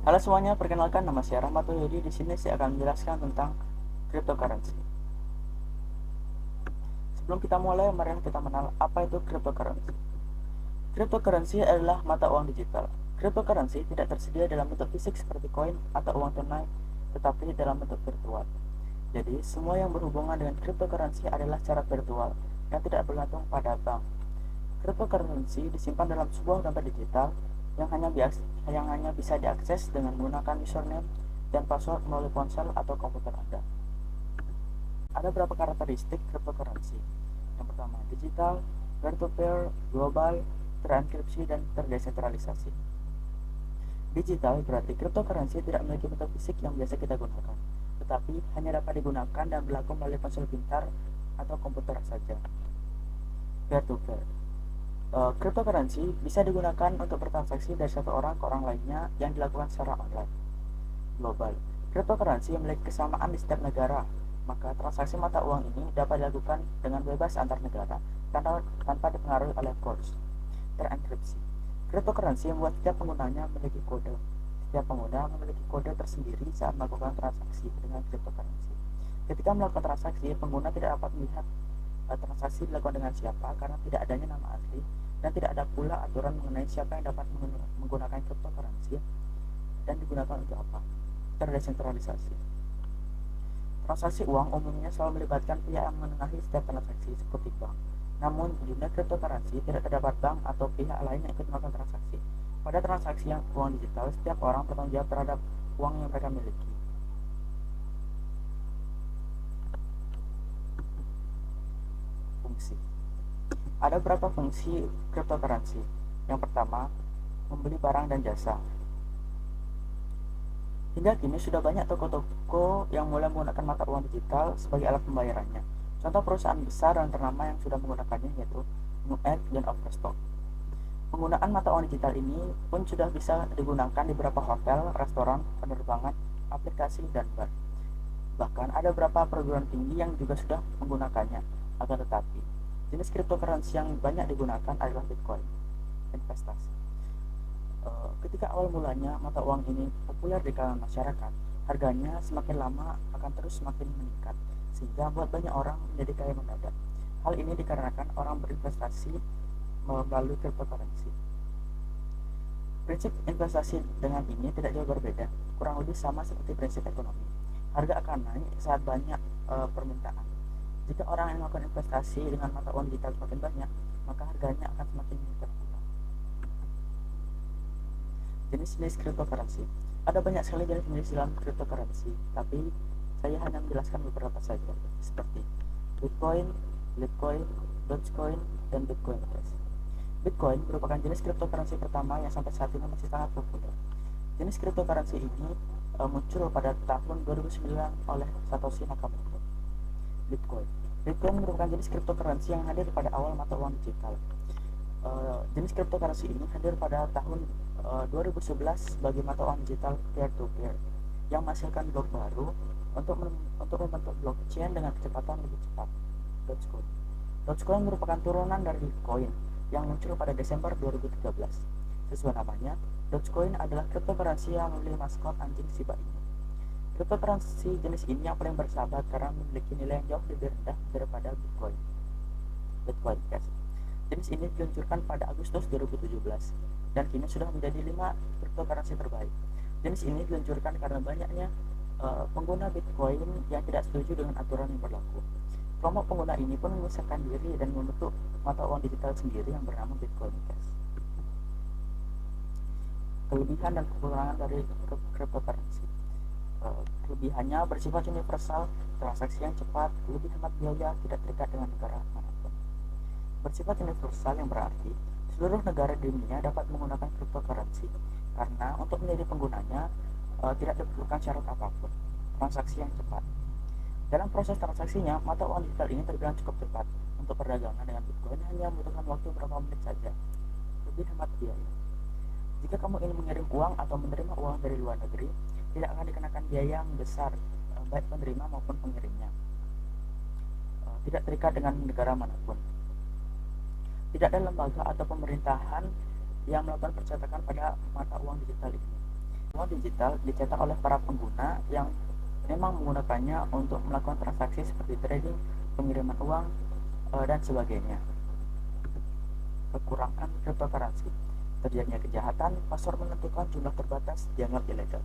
Halo semuanya, perkenalkan nama saya Rahmatul Yudi. Di sini saya akan menjelaskan tentang cryptocurrency. Sebelum kita mulai, mari kita mengenal apa itu cryptocurrency. Cryptocurrency adalah mata uang digital. Cryptocurrency tidak tersedia dalam bentuk fisik seperti koin atau uang tunai, tetapi dalam bentuk virtual. Jadi, semua yang berhubungan dengan cryptocurrency adalah secara virtual yang tidak bergantung pada bank. Cryptocurrency disimpan dalam sebuah dompet digital yang hanya bisa diakses dengan menggunakan username dan password melalui ponsel atau komputer Anda. Ada beberapa karakteristik cryptocurrency. Yang pertama, digital, peer-to-peer, global, terenkripsi, dan terdesentralisasi. Digital berarti cryptocurrency tidak memiliki bentuk fisik yang biasa kita gunakan, tetapi hanya dapat digunakan dan berlaku melalui ponsel pintar atau komputer saja. Peer-to-peer, cryptocurrency bisa digunakan untuk bertransaksi dari satu orang ke orang lainnya yang dilakukan secara online. Global, cryptocurrency memiliki kesamaan di setiap negara, maka transaksi mata uang ini dapat dilakukan dengan bebas antar negara tanpa dipengaruhi oleh kurs. Terenkripsi, cryptocurrency membuat setiap penggunanya memiliki kode. Setiap pengguna memiliki kode tersendiri saat melakukan transaksi dengan cryptocurrency. Ketika melakukan transaksi, pengguna tidak dapat melihat transaksi dilakukan dengan siapa karena tidak adanya nama asli, dan tidak ada pula aturan mengenai siapa yang dapat menggunakan cryptocurrency dan digunakan untuk apa. Terdesentralisasi, transaksi uang umumnya selalu melibatkan pihak yang menengahi setiap transaksi seperti bank. Namun, di dunia cryptocurrency tidak terdapat bank atau pihak lain yang ikut melakukan transaksi. Pada transaksi yang uang digital, setiap orang bertanggung jawab terhadap uang yang mereka miliki. Fungsi, ada beberapa fungsi cryptocurrency. Yang pertama, membeli barang dan jasa. Hingga kini sudah banyak toko-toko yang mulai menggunakan mata uang digital sebagai alat pembayarannya. Contoh perusahaan besar dan ternama yang sudah menggunakannya yaitu Newegg dan Overstock. Penggunaan mata uang digital ini pun sudah bisa digunakan di beberapa hotel, restoran, penerbangan, aplikasi, dan bar. Bahkan ada beberapa perguruan tinggi yang juga sudah menggunakannya. Akan tetapi, jenis cryptocurrency yang banyak digunakan adalah Bitcoin. Investasi, ketika awal mulanya mata uang ini populer di kalangan masyarakat, harganya semakin lama akan terus semakin meningkat, sehingga membuat banyak orang menjadi kaya mendadak. Hal ini dikarenakan orang berinvestasi melalui cryptocurrency. Prinsip investasi dengan ini tidak jauh berbeda, kurang lebih sama seperti prinsip ekonomi. Harga akan naik saat banyak permintaan. Jika orang yang melakukan investasi dengan mata uang digital semakin banyak, maka harganya akan semakin meningkat. Jenis-jenis cryptocurrency, ada banyak sekali jenis-jenis dalam cryptocurrency, tapi saya hanya menjelaskan beberapa saja, seperti Bitcoin, Litecoin, Dogecoin, dan Bitcoin Cash. Bitcoin merupakan jenis cryptocurrency pertama yang sampai saat ini masih sangat populer. Jenis cryptocurrency ini muncul pada tahun 2009 oleh Satoshi Nakamoto. Bitcoin, Bitcoin merupakan jenis cryptocurrency yang hadir pada awal mata uang digital. Jenis cryptocurrency ini hadir pada tahun 2011 sebagai mata uang digital peer-to-peer yang menghasilkan blok baru untuk membentuk blockchain dengan kecepatan lebih cepat. Dogecoin, Dogecoin merupakan turunan dari Bitcoin yang muncul pada Desember 2013. Sesuai namanya, Dogecoin adalah cryptocurrency yang memiliki maskot anjing Shiba Inu. Cryptocurrency jenis ini yang paling bersahabat karena memiliki nilai yang jauh lebih rendah daripada Bitcoin. Bitcoin Cash, jenis ini diluncurkan pada Agustus 2017 dan kini sudah menjadi 5 cryptocurrency terbaik. Jenis ini diluncurkan karena banyaknya pengguna Bitcoin yang tidak setuju dengan aturan yang berlaku. Kelompok pengguna ini pun memisahkan diri dan membentuk mata uang digital sendiri yang bernama Bitcoin Cash. Kelebihan dan kekurangan dari cryptocurrency. Kelebihannya bersifat universal, transaksi yang cepat, lebih hemat biaya, tidak terikat dengan negara manapun. Bersifat universal yang berarti seluruh negara di dunia dapat menggunakan cryptocurrency karena untuk menjadi penggunanya tidak diperlukan syarat apapun. Transaksi yang cepat. Dalam proses transaksinya, mata uang digital ini terbilang cukup cepat. Untuk perdagangan dengan Bitcoin hanya membutuhkan waktu beberapa menit saja. Lebih hemat biaya. Jika kamu ingin mengirim uang atau menerima uang dari luar negeri, tidak akan dikenakan biaya yang besar, baik penerima maupun pengirimnya. Tidak terikat dengan negara manapun. Tidak ada lembaga atau pemerintahan yang melakukan percetakan pada mata uang digital ini. Uang digital dicetak oleh para pengguna yang memang menggunakannya untuk melakukan transaksi seperti trading, pengiriman uang, dan sebagainya. Kekurangan cryptocurrency: terjadinya kejahatan, password menentukan jumlah terbatas dianggap ilegal.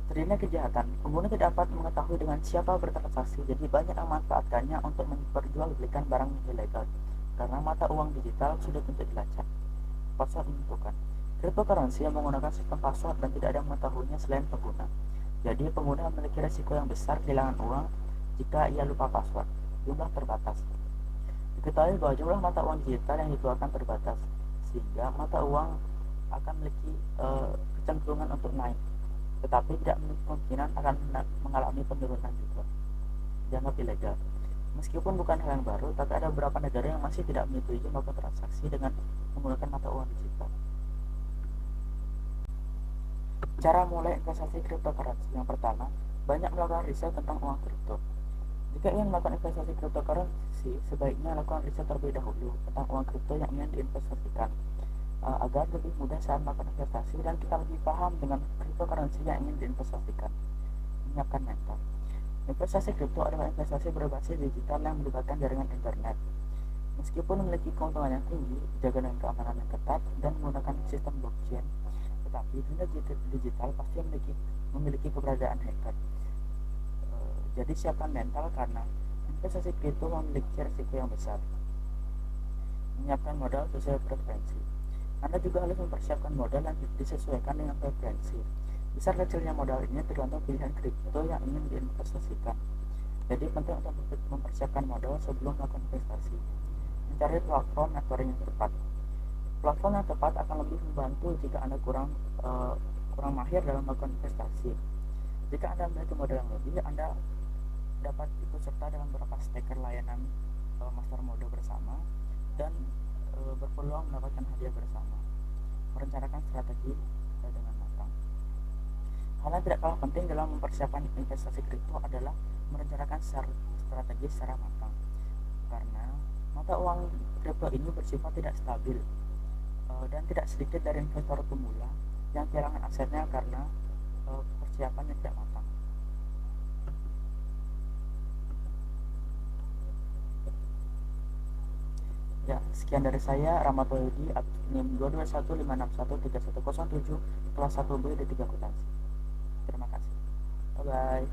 Terjadinya kejahatan, pengguna tidak dapat mengetahui dengan siapa bertransaksi, jadi banyak yang memanfaatkannya untuk memperjualbelikan barang ilegal. Karena mata uang digital sudah tentu dilacak. Password menentukan: cryptocurrency yang menggunakan sistem password dan tidak ada yang mengetahuinya selain pengguna. Jadi pengguna memiliki resiko yang besar kehilangan uang jika ia lupa password. Jumlah terbatas: diketahui bahwa jumlah mata uang digital yang dikeluarkan terbatas, sehingga mata uang akan memiliki kecenderungan untuk naik, tetapi tidak menutup kemungkinan akan mengalami penurunan juga. Dianggap ilegal. Meskipun bukan hal yang baru, tapi ada beberapa negara yang masih tidak menyetujui melakukan transaksi dengan menggunakan mata uang digital. Cara mulai investasi cryptocurrency: yang pertama, banyak melakukan riset tentang uang kripto. Jika ingin melakukan investasi cryptocurrency, sebaiknya lakukan riset terlebih dahulu tentang uang kripto yang ingin diinvestasikan, agar lebih mudah saat melakukan investasi dan kita lebih paham dengan cryptocurrency yang ingin diinvestasikan. Menyiapkan mental: investasi kripto adalah investasi berbasis digital yang melibatkan jaringan internet. Meskipun memiliki keuntungan yang tinggi, dijaga dengan keamanan yang ketat, dan menggunakan sistem blockchain, tetapi dunia digital pasti memiliki keberadaan hacker. Jadi siapkan mental karena investasi kripto memiliki risiko yang besar. Menyiapkan modal sesuai preferensi: Anda juga harus mempersiapkan modal yang disesuaikan dengan preferensi. Besar kecilnya modal ini tergantung pilihan kripto yang ingin diinvestasikan. Jadi penting untuk mempersiapkan modal sebelum melakukan investasi. Mencari platform networking yang tepat. Platform yang tepat akan lebih membantu jika Anda kurang mahir dalam melakukan investasi. Jika Anda memiliki modal yang lebih, Anda dapat ikut serta dalam beberapa staker layanan master mode bersama dan berpeluang mendapatkan hadiah bersama. Merencanakan strategi dengan matang. Hal yang tidak kalah penting dalam mempersiapkan investasi kripto adalah merencanakan strategi secara matang, karena mata uang kripto ini bersifat tidak stabil, dan tidak sedikit dari investor pemula yang kehilangan asetnya karena persiapan yang tidak matang. Ya, sekian dari saya, Rahmat Wahyudi, NIM 22156131007, kelas 1B D3 Akuntansi. Terima kasih. Bye-bye.